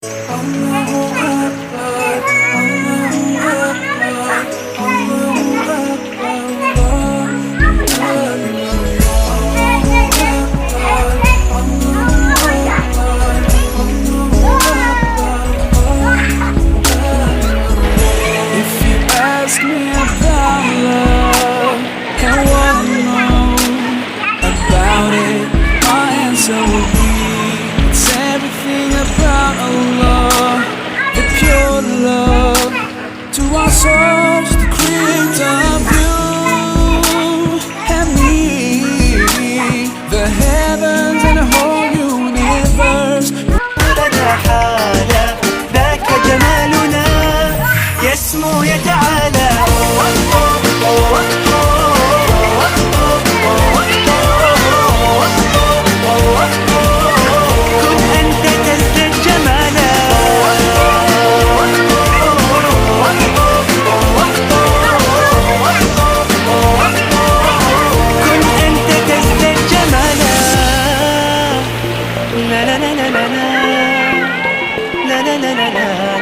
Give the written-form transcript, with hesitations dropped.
Allahu Akbar, Allahu Akbar, Allahu Akbar, If you ask me about love and what I know about it, my answer will be it's everything about Allah, the pure love to our souls, the creator of you and me, the heavens and the whole universe. لنا حالة ذاك جمالنا يسمو يتعالى كن أنت تزداد جمالا كن أنت تزداد جمالا لا لا لا لا لا لا لا لا لا لا